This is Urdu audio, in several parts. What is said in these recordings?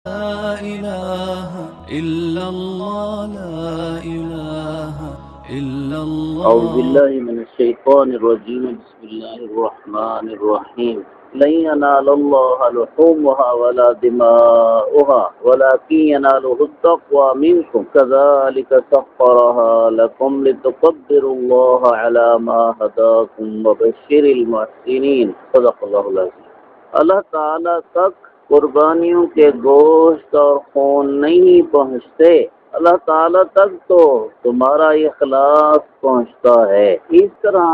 لا إله إلا الله لا إله إلا أعوذ الله. بالله من الشيطان الرجيم. بسم الله الرحمن الرحيم. لن ينال الله لحومها ولا دماؤها ولكن يناله التقوى منكم كذلك سخرها لكم لتكبروا الله على ما هداكم وبشر المحسنين. صدق الله العظيم. اللہ تعالیٰ تک قربانیوں کے گوشت اور خون نہیں پہنچتے، اللہ تعالیٰ تک تو تمہارا اخلاص پہنچتا ہے۔ اس طرح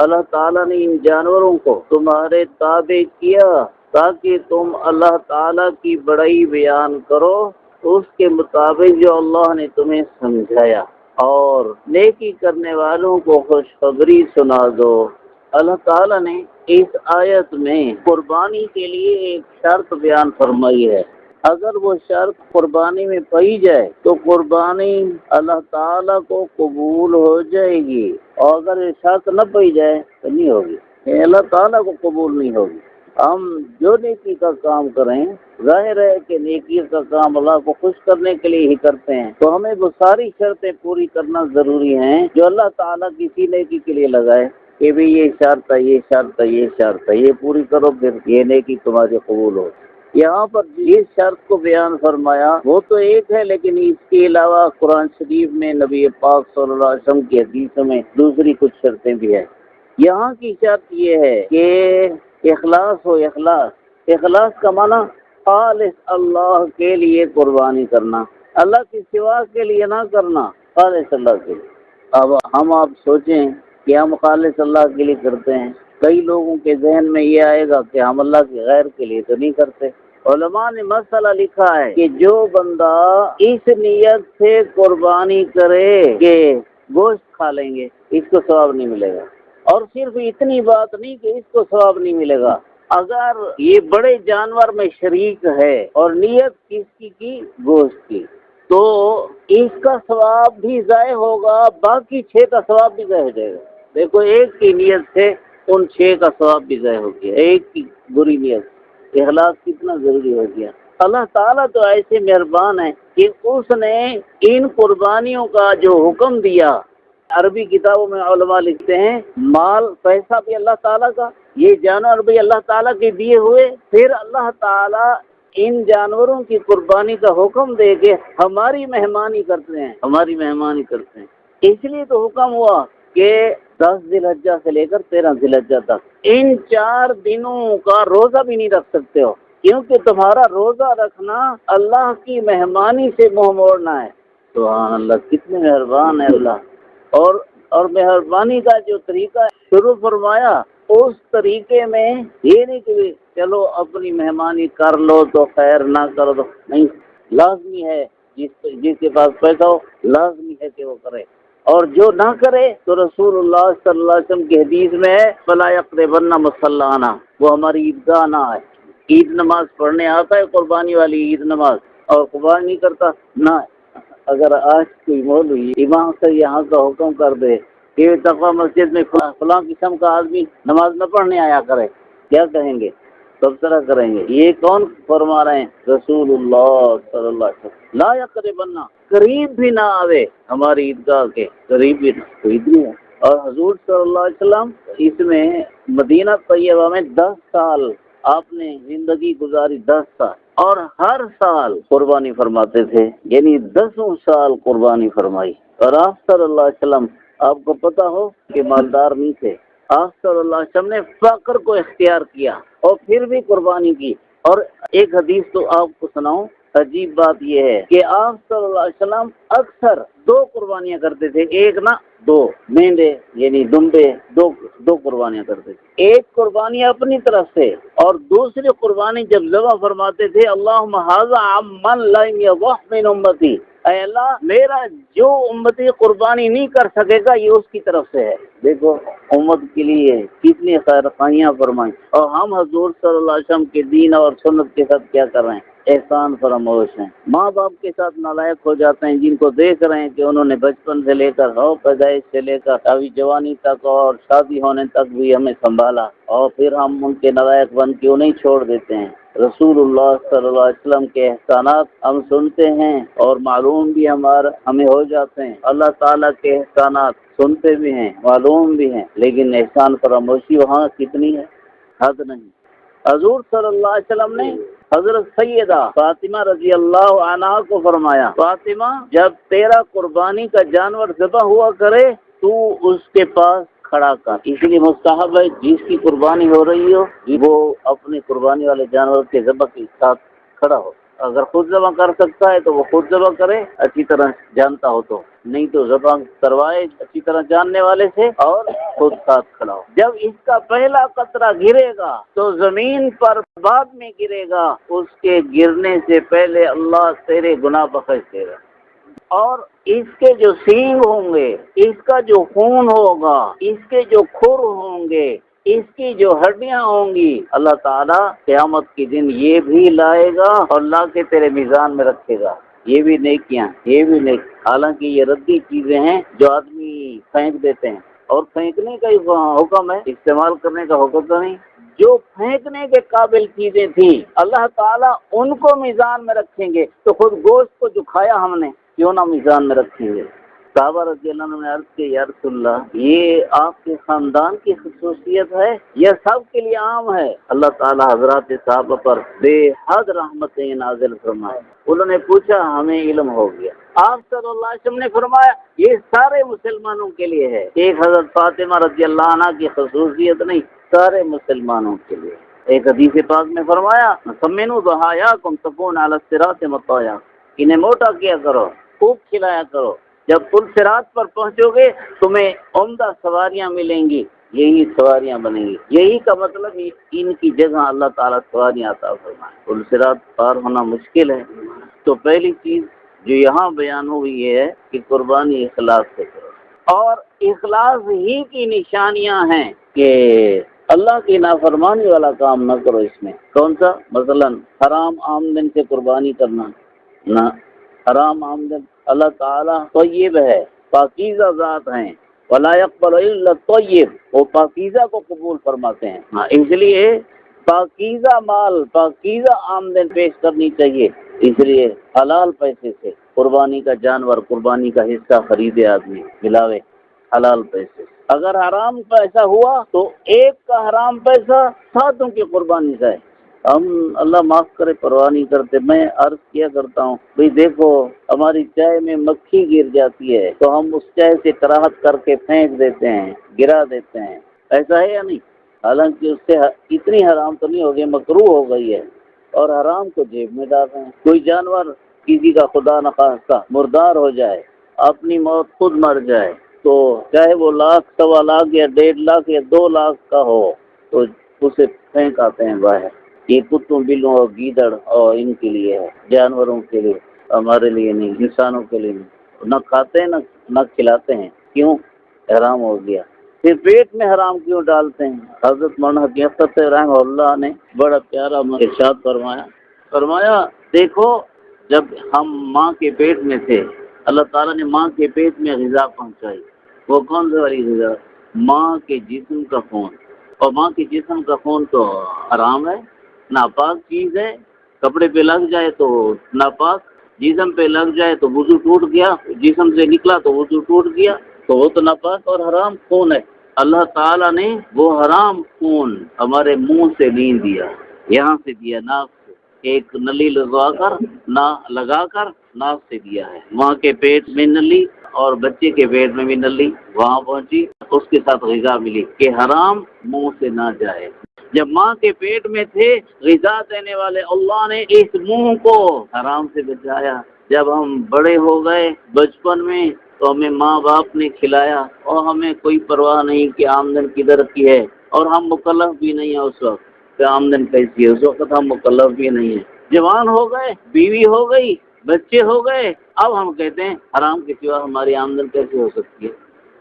اللہ تعالیٰ نے ان جانوروں کو تمہارے تابع کیا تاکہ تم اللہ تعالیٰ کی بڑائی بیان کرو اس کے مطابق جو اللہ نے تمہیں سمجھایا، اور نیکی کرنے والوں کو خوشخبری سنا دو۔ اللہ تعالیٰ نے اس آیت میں قربانی کے لیے ایک شرط بیان فرمائی ہے۔ اگر وہ شرط قربانی میں پائی جائے تو قربانی اللہ تعالیٰ کو قبول ہو جائے گی، اور اگر یہ شرط نہ پائی جائے تو نہیں ہوگی، یہ اللہ تعالیٰ کو قبول نہیں ہوگی۔ ہم جو نیکی کا کام کریں، ظاہر ہے کہ نیکی کا کام اللہ کو خوش کرنے کے لیے ہی کرتے ہیں، تو ہمیں وہ ساری شرطیں پوری کرنا ضروری ہیں جو اللہ تعالیٰ کسی نیکی کے لیے لگائے کہ بھی یہ شرط ہے، یہ شرط ہے، یہ شرط ہے، یہ پوری کرو پھر یہ نیکی تمہاری قبول ہو۔ یہاں پر جس شرط کو بیان فرمایا وہ تو ایک ہے، لیکن اس کے علاوہ قرآن شریف میں نبی پاک صلی اللہ علیہ وسلم کی حدیث میں دوسری کچھ شرطیں بھی ہیں۔ یہاں کی شرط یہ ہے کہ اخلاص ہو۔ اخلاص کا معنی خالص اللہ کے لیے قربانی کرنا، اللہ کے سوا کے لیے نہ کرنا، خالص اللہ کے لیے۔ اب آپ سوچیں کہ ہم خالص اللہ کے لیے کرتے ہیں، کئی لوگوں کے ذہن میں یہ آئے گا کہ ہم اللہ کے غیر کے لیے تو نہیں کرتے۔ علماء نے مسئلہ لکھا ہے کہ جو بندہ اس نیت سے قربانی کرے کہ گوشت کھا لیں گے، اس کو ثواب نہیں ملے گا۔ اور صرف اتنی بات نہیں کہ اس کو ثواب نہیں ملے گا، اگر یہ بڑے جانور میں شریک ہے اور نیت کس کی گوشت کی، تو اس کا ثواب بھی ضائع ہوگا، باقی 6 کا ثواب بھی ضائع ہو جائے گا۔ دیکھو، ایک کی نیت سے ان 6 کا ثواب بھی ضائع ہو گیا، ایک کی بری نیت۔ اخلاص کتنا ضروری ہو گیا۔ اللہ تعالیٰ تو ایسے مہربان ہے کہ اس نے ان قربانیوں کا جو حکم دیا، عربی کتابوں میں علماء لکھتے ہیں مال پیسہ بھی اللہ تعالیٰ کا، یہ جانور بھی اللہ تعالیٰ کے دیے ہوئے، پھر اللہ تعالیٰ ان جانوروں کی قربانی کا حکم دے کے ہماری مہمانی کرتے ہیں۔ اس لیے تو حکم ہوا کہ 10 ذی الحجہ سے لے کر 13 ذی الحجہ تک ان 4 دنوں کا روزہ بھی نہیں رکھ سکتے ہو، کیونکہ تمہارا روزہ رکھنا اللہ کی مہمانی سے منہ موڑنا ہے۔ سبحان اللہ، کتنے مہربان ہے اللہ۔ اور مہربانی کا جو طریقہ شروع فرمایا، اس طریقے میں یہ نہیں کہ چلو اپنی مہمانی کر لو تو خیر، نہ کرو تو نہیں، لازمی ہے جس کے پاس پیسہ ہو لازمی ہے کہ وہ کرے، اور جو نہ کرے تو رسول اللہ صلی اللہ علیہ وسلم کی حدیث میں ہے فلا یقربن مصلانا، وہ ہماری عیدگاہ نہ آئے۔ عید نماز پڑھنے آتا ہے، قربانی والی عید نماز، اور قربانی نہیں کرتا نہ۔ اگر آج کوئی مولوی امام سے یہاں کا حکم کر دے کہ تقویٰ مسجد میں فلاں قسم کا آدمی نماز نہ پڑھنے آیا کرے، کیا کہیں گے؟ تبصرہ کریں گے۔ یہ کون فرما رہے ہیں؟ رسول اللہ صلی اللہ علیہ وسلم۔ لا یقربن، قریب بھی نہ آوے ہماری عیدگاہ کے، قریب بھی نہ، کوئی نہیں ہے۔ اور حضور صلی اللہ علیہ وسلم اس میں مدینہ طیبہ میں 10 سال آپ نے زندگی گزاری، 10 سال، اور ہر سال قربانی فرماتے تھے، یعنی 10 سال قربانی فرمائی۔ اور آپ صلی اللہ علیہ وسلم، آپ کو پتا ہو کہ مالدار نہیں تھے، آپ صلی اللہ علیہ وسلم نے فقر کو اختیار کیا اور پھر بھی قربانی کی۔ اور ایک حدیث تو آپ کو سناؤں، عجیب بات یہ ہے کہ آپ صلی اللہ علیہ وسلم اکثر 2 قربانیاں کرتے تھے، ایک نہ 2 مینڈے یعنی دمبے، دو قربانیاں کرتے تھے۔ ایک قربانی اپنی طرف سے، اور دوسری قربانی جب ذبح فرماتے تھے اللہم ھذا عمن لم یضح من امتی، اے اللہ میرا جو امتی قربانی نہیں کر سکے گا یہ اس کی طرف سے ہے۔ دیکھو امت کے لیے کتنی خیر خواہیاں فرمائیں، اور ہم حضور صلی اللہ علیہ وسلم کے دین اور سنت کے ساتھ کیا کر رہے ہیں؟ احسان فراموش ہیں۔ ماں باپ کے ساتھ نالائق ہو جاتے ہیں، جن کو دیکھ رہے ہیں کہ انہوں نے بچپن سے لے کر پیدائش سے لے کر ابھی جوانی تک اور شادی ہونے تک بھی ہمیں سنبھالا، اور پھر ہم ان کے نالائق بن کے انہیں چھوڑ دیتے ہیں۔ رسول اللہ صلی اللہ علیہ وسلم کے احسانات ہم سنتے ہیں اور معلوم بھی ہمیں ہو جاتے ہیں، اللہ تعالیٰ کے احسانات سنتے بھی ہیں، معلوم بھی ہیں، لیکن احسان فراموشی وہاں کتنی ہے، حد نہیں۔ حضور صلی اللہ علیہ وسلم نے حضرت سیدہ فاطمہ رضی اللہ عنہا کو فرمایا، فاطمہ جب تیرا قربانی کا جانور ذبح ہوا کرے تو اس کے پاس کھڑا کر، اس لیے مستحب ہے جس کی قربانی ہو رہی ہو وہ اپنی قربانی والے جانور کے ذبح کے ساتھ کھڑا ہو، اگر خود ذبح کر سکتا ہے تو وہ خود ذبح کرے اچھی طرح جانتا ہو تو، نہیں تو ذبح کروائے اچھی طرح جاننے والے سے اور خود ساتھ کھڑا ہو۔ جب اس کا پہلا قطرہ گرے گا تو زمین پر بعد میں گرے گا، اس کے گرنے سے پہلے اللہ تیرے گناہ بخش دے گا، اور اس کے جو سینگ ہوں گے، اس کا جو خون ہوگا، اس کے جو کھر ہوں گے، اس کی جو ہڈیاں ہوں گی، اللہ تعالیٰ قیامت کے دن یہ بھی لائے گا اور لا کے تیرے میزان میں رکھے گا، یہ بھی نیکیاں، یہ بھی نیک، حالانکہ یہ ردی چیزیں ہیں جو آدمی پھینک دیتے ہیں، اور پھینکنے کا ہی حکم ہے، استعمال کرنے کا حکم تو نہیں۔ جو پھینکنے کے قابل چیزیں تھیں اللہ تعالیٰ ان کو میزان میں رکھیں گے، تو خود گوشت کو جو کھایا ہم نے کیوں نہ میزان میں رکھیں گے۔ صحابہ رضی اللہ عنہ نے عرض کی یا رسول اللہ یہ آپ کے خاندان کی خصوصیت ہے یا سب کے لیے عام ہے؟ اللہ تعالیٰ حضرات صحابہ پر بے حد رحمتیں نازل فرمائے۔ انہوں نے پوچھا ہمیں علم ہو گیا۔ آپ صلی اللہ علیہ وسلم نے فرمایا یہ سارے مسلمانوں کے لیے ہے، ایک حضرت فاطمہ رضی اللہ عنہ کی خصوصیت نہیں، سارے مسلمانوں کے لیے۔ ایک حدیث پاک میں فرمایا سمنوا ضحایاکم تکون علی الصراط مطایا، انہیں موٹا کیا کرو، خوب کھلایا کرو، جب تم صراط پر پہنچو گے تمہیں عمدہ سواریاں ملیں گی، یہی سواریاں بنیں گی، یہی کا مطلب ان کی جگہ اللہ تعالیٰ سواریاں عطا فرمائے۔ پل صراط پار ہونا مشکل ہے، تو پہلی چیز جو یہاں بیان ہوئی یہ ہے کہ قربانی اخلاص سے کرو، اور اخلاص ہی کی نشانیاں ہیں کہ اللہ کی نافرمانی والا کام نہ کرو۔ اس میں کون سا؟ مثلا حرام آمدن سے قربانی کرنا نہ، حرام آمدن، اللہ تعالیٰ طیب ہے، پاکیزہ ذات ہیں، ولا يقبل الا الطیب، وہ پاکیزہ کو قبول فرماتے ہیں، اس لیے پاکیزہ مال، پاکیزہ آمدن پیش کرنی چاہیے، اس لیے حلال پیسے سے قربانی کا جانور، قربانی کا حصہ خریدے آدمی، ملاوے حلال پیسے۔ اگر حرام پیسہ ہوا تو ایک کا حرام پیسہ ساتوں کی قربانی کا ہے۔ ہم اللہ معاف کرے پرواہ نہیں کرتے، میں عرض کیا کرتا ہوں بھئی دیکھو ہماری چائے میں مکھی گر جاتی ہے تو ہم اس چائے سے کراہت کر کے پھینک دیتے ہیں، گرا دیتے ہیں، ایسا ہے یا نہیں؟ حالانکہ اس سے اتنی حرام تو نہیں ہو گئی، مکروہ ہو گئی ہے، اور حرام کو جیب میں ڈال رہے ہیں۔ کوئی جانور کسی کا خدا نخواستہ مردار ہو جائے، اپنی موت خود مر جائے، تو چاہے وہ لاکھ، سوا لاکھ یا 1.5 لاکھ یا 2 لاکھ کا ہو تو اسے پھینک آتے ہیں باہر۔ یہ کتوں، بلوں اور گیدڑ اور ان کے لیے ہے، جانوروں کے لیے، ہمارے لیے نہیں، انسانوں کے لیے نہیں، نہ کھاتے ہیں نہ کھلاتے ہیں، کیوں؟ حرام ہو گیا۔ پھر پیٹ میں حرام کیوں ڈالتے ہیں؟ حضرت مولانا حقیقت رحمہ اللہ نے بڑا پیارا ارشاد فرمایا دیکھو جب ہم ماں کے پیٹ میں تھے، اللہ تعالیٰ نے ماں کے پیٹ میں غذا پہنچائی، وہ کون سی والی غذا؟ ماں کے جسم کا خون، اور ماں کے جسم کا خون تو حرام ہے، ناپاک چیز ہے، کپڑے پہ لگ جائے تو ناپاک، جسم پہ لگ جائے تو وضو ٹوٹ گیا، جسم سے نکلا تو وضو ٹوٹ گیا، تو وہ تو ناپاک اور حرام خون ہے۔ اللہ تعالیٰ نے وہ حرام خون ہمارے منہ سے نہیں دیا، یہاں سے دیا، ناک سے، ایک نلی لگا کر ناک سے دیا ہے۔ ماں کے پیٹ میں نلی اور بچے کے پیٹ میں بھی نلی وہاں پہنچی، اس کے ساتھ غذا ملی کہ حرام منہ سے نہ جائے۔ جب ماں کے پیٹ میں تھے غذا دینے والے اللہ نے اس منہ کو حرام سے بچایا۔ جب ہم بڑے ہو گئے بچپن میں تو ہمیں ماں باپ نے کھلایا اور ہمیں کوئی پرواہ نہیں کہ آمدن کدھر کی ہے، اور ہم مکلف بھی نہیں ہیں اس وقت کہ آمدن کیسی ہے، اس وقت ہم مکلف بھی نہیں ہیں۔ جوان ہو گئے، بیوی ہو گئی، بچے ہو گئے، اب ہم کہتے ہیں حرام کے سوا ہماری آمدن کیسے ہو سکتی ہے؟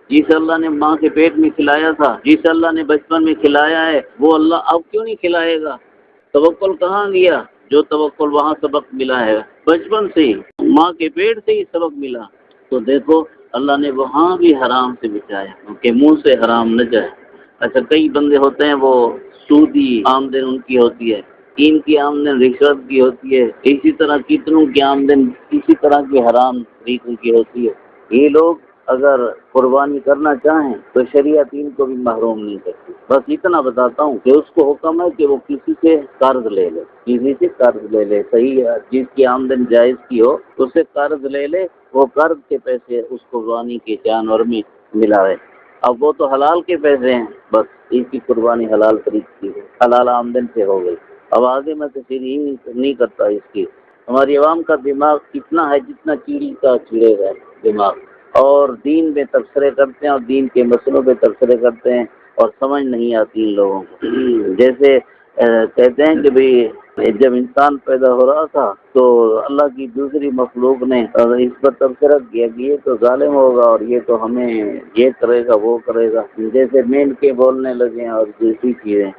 جس اللہ نے ماں کے پیٹ میں کھلایا تھا، جس اللہ نے بچپن میں کھلایا ہے، وہ اللہ اب کیوں نہیں کھلائے گا؟ توکل کہاں گیا؟ جو توکل وہاں سبق ملا ہے بچپن سے ہی، ماں کے پیٹ سے ہی سبق ملا، تو دیکھو اللہ نے وہاں بھی حرام سے بچایا کہ منہ سے حرام نہ جائے۔ اچھا کئی بندے ہوتے ہیں وہ سودی آمدن ان کی ہوتی ہے، مسکین کی آمدن رشوت کی ہوتی ہے، اسی طرح کتنوں کی آمدن اسی طرح کی حرام طریقوں کی ہوتی ہے۔ یہ لوگ اگر قربانی کرنا چاہیں تو شریعت ان کو بھی محروم نہیں کرتی۔ بس اتنا بتاتا ہوں کہ اس کو حکم ہے کہ وہ کسی سے قرض لے لے، کسی سے قرض لے لے، صحیح ہے، جس کی آمدن جائز کی ہو اس سے قرض لے لے، وہ قرض کے پیسے اس قربانی کے جانور میں ملاوے۔ اب وہ تو حلال کے پیسے ہیں، بس اس کی قربانی حلال طریقے کی ہے، حلال آمدن سے ہو گئی۔ اب آگے میں تفصیل نہیں کرتا اس کی۔ ہماری عوام کا دماغ کتنا ہے جتنا چیڑی کا چیڑے گا دماغ، اور دین میں تبصرے کرتے ہیں اور دین کے مسئلوں پہ تبصرے کرتے ہیں اور سمجھ نہیں آتی ان لوگوں کو۔ جیسے کہتے ہیں کہ بھئی جب انسان پیدا ہو رہا تھا تو اللہ کی دوسری مخلوق نے اس پر تبصرہ کیا کہ یہ تو ظالم ہوگا اور یہ تو ہمیں یہ کرے گا وہ کرے گا، جیسے مین کے بولنے لگے اور دوسری چیزیں،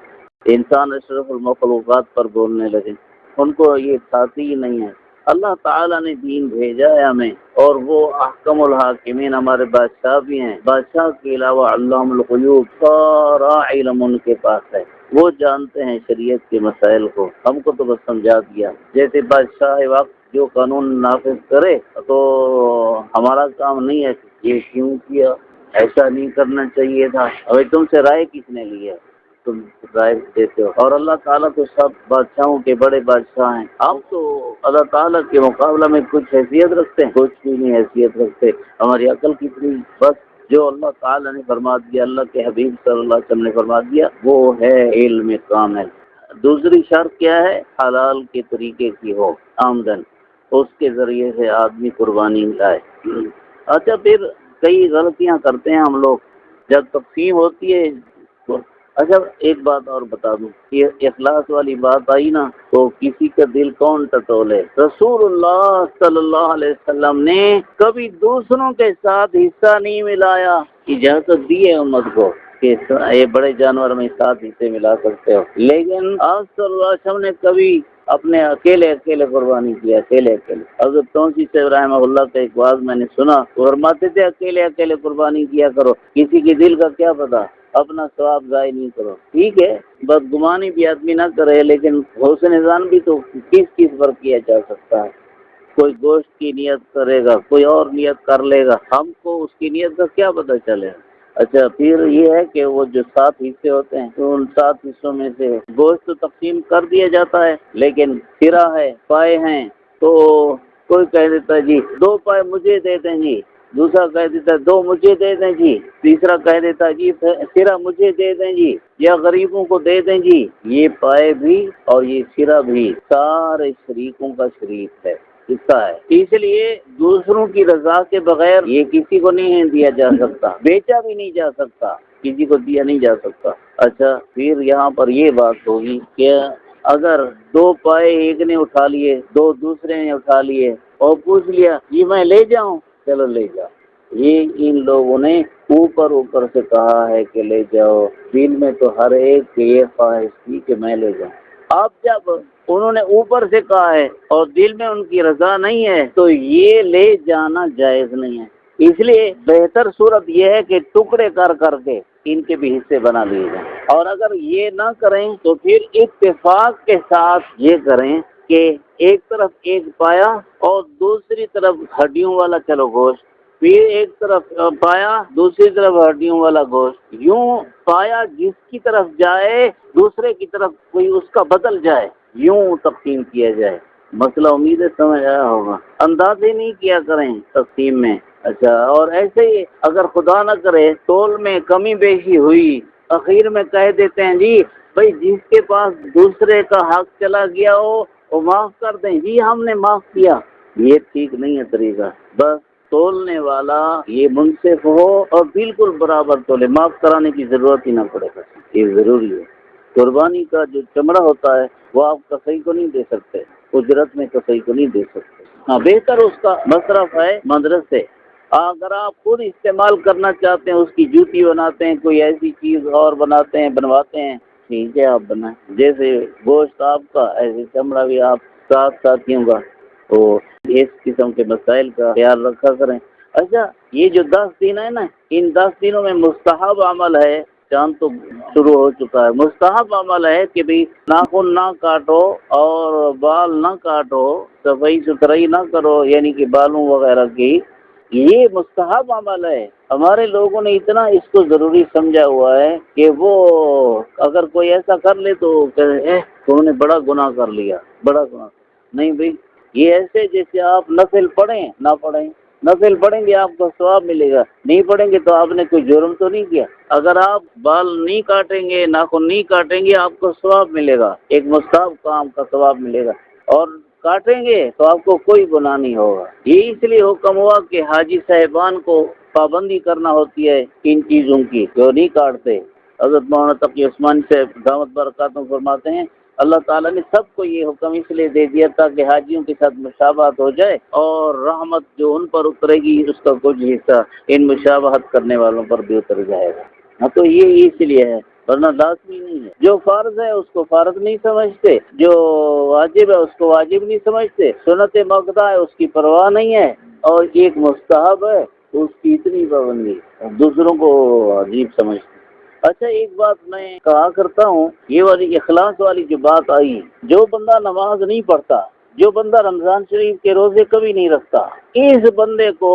انسان اشرف المخلوقات پر بولنے لگے، ان کو یہ کھاتی ہی نہیں ہے۔ اللہ تعالیٰ نے دین بھیجا ہے ہمیں، اور وہ احکم الحاکمین ہمارے بادشاہ بھی ہیں، بادشاہ کے علاوہ علام الغیوب سارا علم ان کے پاس ہے، وہ جانتے ہیں شریعت کے مسائل کو، ہم کو تو بس سمجھا دیا۔ جیسے بادشاہ وقت جو قانون نافذ کرے تو ہمارا کام نہیں ہے یہ کیوں کیا، ایسا نہیں کرنا چاہیے تھا، ابھی تم سے رائے کس نے لی ہے، تم رائے دیتے ہو، اور اللہ تعالیٰ تو سب بادشاہوں کے بڑے بادشاہ ہیں، ہم تو اللہ تعالیٰ کے مقابلہ میں کچھ حیثیت رکھتے ہیں، کچھ بھی نہیں حیثیت رکھتے، ہماری عقل کتنی، بس جو اللہ تعالیٰ نے فرما دیا، اللہ کے حبیب صلی اللہ علیہ وسلم نے فرما دیا، وہ ہے علم کامل۔ دوسری شرط کیا ہے؟ حلال کے طریقے کی ہو آمدن، اس کے ذریعے سے آدمی قربانی لائے۔ اچھا، پھر کئی غلطیاں کرتے ہیں ہم لوگ جب تقسیم ہوتی ہے۔ اچھا ایک بات اور بتا دوں، یہ اخلاص والی بات آئی نا تو کسی کا دل کون ٹٹولے؟ رسول اللہ صلی اللہ علیہ وسلم نے کبھی دوسروں کے ساتھ حصہ نہیں ملایا، اجازت دی ہے امت کو کہ یہ بڑے جانور میں ساتھ حصے ملا سکتے ہو، لیکن آپ صلی اللہ علیہ وسلم نے کبھی اپنے اکیلے قربانی کیا، اکیلے۔ حضرت توسی سے رحمہ اللہ کا ایک واز میں نے سنا، فرماتے تھے اکیلے قربانی کیا کرو، کسی کے دل کا کیا پتا، اپنا ثواب ضائع نہیں کرو۔ ٹھیک ہے، بدگمانی بھی آدمی نہ کرے، لیکن حسن ظن بھی تو کس پر کیا جا سکتا ہے۔ کوئی گوشت کی نیت کرے گا، کوئی اور نیت کر لے گا، ہم کو اس کی نیت کا کیا پتہ چلے گا۔ اچھا پھر یہ ہے کہ وہ جو 7 حصے ہوتے ہیں تو ان 7 حصوں میں سے گوشت تو تقسیم کر دیا جاتا ہے، لیکن سرا ہے، پائے ہیں، تو کوئی کہہ دیتا ہے جی 2 پائے مجھے دے دیں جی، دوسرا کہہ دیتا ہے 2 مجھے دے دیں جی، تیسرا کہہ دیتا ہے جی سرا مجھے دے دیں جی، یا غریبوں کو دے دیں جی۔ یہ پائے بھی اور یہ سرا بھی سارے شریکوں کا شریک ہے، حصہ ہے، اس لیے دوسروں کی رضا کے بغیر یہ کسی کو نہیں دیا جا سکتا، بیچا بھی نہیں جا سکتا، کسی کو دیا نہیں جا سکتا۔ اچھا پھر یہاں پر یہ بات ہوگی کہ اگر 2 پائے ایک نے اٹھا لیے، 2 دوسرے نے اٹھا لیے اور پوچھ لیا یہ میں لے جاؤں، چلو لے جاؤ، یہ ان لوگوں نے اوپر سے کہا ہے کہ لے جاؤ، دل میں تو ہر ایک کی یہ خواہش تھی کہ میں لے جاؤں۔ اب جب انہوں نے اوپر سے کہا ہے اور دل میں ان کی رضا نہیں ہے تو یہ لے جانا جائز نہیں ہے، اس لیے بہتر صورت یہ ہے کہ ٹکڑے کر کے ان کے بھی حصے بنا لیے جائیں، اور اگر یہ نہ کریں تو پھر اتفاق کے ساتھ یہ کریں کہ ایک طرف ایک پایا اور دوسری طرف ہڈیوں والا چلو گوشت، پھر ایک طرف پایا دوسری طرف ہڈیوں والا گوشت، یوں پایا جس کی طرف جائے دوسرے کی طرف کوئی اس کا بدل جائے، یوں تقسیم کیا جائے۔ مسئلہ امید ہے سمجھ آیا ہوگا، اندازے نہیں کیا کریں تقسیم میں۔ اچھا، اور ایسے ہی اگر خدا نہ کرے تول میں کمی بیشی ہوئی، اخیر میں کہہ دیتے ہیں جی بھائی جس کے پاس دوسرے کا حق چلا گیا ہو وہ معاف کر دیں، جی ہم نے معاف کیا، یہ ٹھیک نہیں ہے طریقہ۔ بس تولنے والا یہ منصف ہو اور بالکل برابر تولے، معاف کرانے کی ضرورت ہی نہ پڑے گا، یہ ضروری ہے۔ قربانی کا جو چمڑا ہوتا ہے وہ آپ کسائی کو نہیں دے سکتے، اجرت میں کسائی کو نہیں دے سکتے، ہاں بہتر اس کا مصرف ہے مدرسے۔ اگر آپ خود استعمال کرنا چاہتے ہیں، اس کی جوتی بناتے ہیں، کوئی ایسی چیز اور بنواتے ہیں، ٹھیک ہے آپ بنائیں، جیسے گوشت آپ کا ایسے چمڑا بھی آپ ساتھیوں کا، تو اس قسم کے مسائل کا خیال رکھا کریں۔ اچھا یہ جو 10 دن ہے نا، ان 10 دنوں میں مستحب عمل ہے چاند تو شروع ہو چکا ہے۔ مستحب عمل ہے کہ بھی ناخن نہ کاٹو اور بال نہ کاٹو، صفائی ستھرائی نہ کرو، یعنی کہ بالوں وغیرہ کی، یہ مستحب عمل ہے۔ ہمارے لوگوں نے اتنا اس کو ضروری سمجھا ہوا ہے کہ وہ اگر کوئی ایسا کر لے تو تم نے بڑا گناہ کر لیا، بڑا گناہ۔ نہیں بھائی، یہ ایسے جیسے آپ نفل پڑھیں نہ پڑھیں، نفل پڑھیں گے آپ کو ثواب ملے گا، نہیں پڑھیں گے تو آپ نے کوئی جرم تو نہیں کیا۔ اگر آپ بال نہیں کاٹیں گے، ناخن نہیں کاٹیں گے، آپ کو ثواب ملے گا، ایک مستحب کام کا ثواب ملے گا، اور کاٹیں گے تو آپ کو کوئی گناہ نہیں ہوگا۔ یہ اس لیے حکم ہوا کہ حاجی صاحبان کو پابندی کرنا ہوتی ہے ان چیزوں کی، جو نہیں کاٹتے۔ حضرت مولانا تقی عثمانی سے دعوت برکاتوں فرماتے ہیں اللہ تعالیٰ نے سب کو یہ حکم اس لیے دے دیا تاکہ حاجیوں کے ساتھ مشابہت ہو جائے، اور رحمت جو ان پر اترے گی اس کا کچھ حصہ ان مشابہت کرنے والوں پر بھی اتر جائے گا۔ ہاں، تو یہ اس لیے ہے، ورنہ لازمی نہیں ہے۔ جو فرض ہے اس کو فرض نہیں سمجھتے، جو واجب ہے اس کو واجب نہیں سمجھتے، سنت مقطع ہے اس کی پرواہ نہیں ہے، اور ایک مستحب ہے اس کی اتنی پابندی، دوسروں کو عجیب سمجھتے۔ اچھا، ایک بات میں کہا کرتا ہوں، یہ والی اخلاص والی جو بات آئی، جو بندہ نماز نہیں پڑھتا، جو بندہ رمضان شریف کے روزے کبھی نہیں رکھتا، اس بندے کو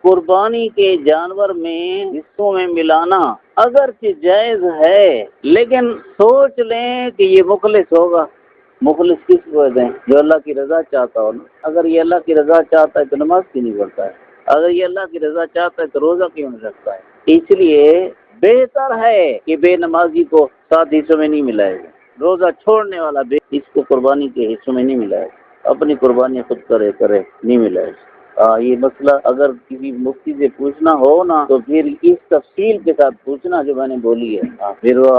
قربانی کے جانور میں حصوں میں ملانا اگرچہ جائز ہے، لیکن سوچ لیں کہ یہ مخلص ہوگا۔ مخلص کس کو دیں؟ جو اللہ کی رضا چاہتا ہو نا۔ اگر یہ اللہ کی رضا چاہتا ہے تو نماز کیوں نہیں پڑھتا ہے؟ اگر یہ اللہ کی رضا چاہتا ہے تو روزہ کیوں نہیں رکھتا ہے؟ اس لیے بہتر ہے کہ بے نمازی کو 7 حصوں میں نہیں ملائے گا، روزہ چھوڑنے والا اس کو قربانی کے حصوں میں نہیں ملائے گا، اپنی قربانی خود کرے نہیں ملائے گا۔ یہ مسئلہ اگر کسی مفتی سے پوچھنا ہو نا تو پھر اس تفصیل کے ساتھ پوچھنا جو میں نے بولی ہے، پھر وہ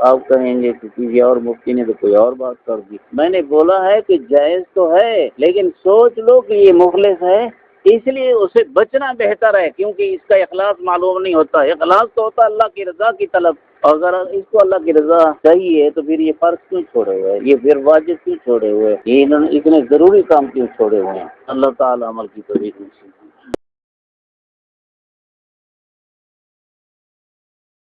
آپ کہیں گے کہ کسی اور مفتی نے تو کوئی اور بات کر دی۔ میں نے بولا ہے کہ جائز تو ہے، لیکن سوچ لو کہ یہ مخلص ہے، اس لیے اسے بچنا بہتر ہے، کیونکہ اس کا اخلاص معلوم نہیں ہوتا۔ اخلاص تو ہوتا ہے اللہ کی رضا کی طلب، اگر اس کو اللہ کی رضا چاہیے تو پھر یہ فرض کیوں چھوڑے ہوئے، یہ پھر واجب کیوں چھوڑے ہوئے، یہ انہوں نے اتنے ضروری کام کیوں چھوڑے ہوئے ہیں؟ اللہ تعالی عمل کی توفیق نصیب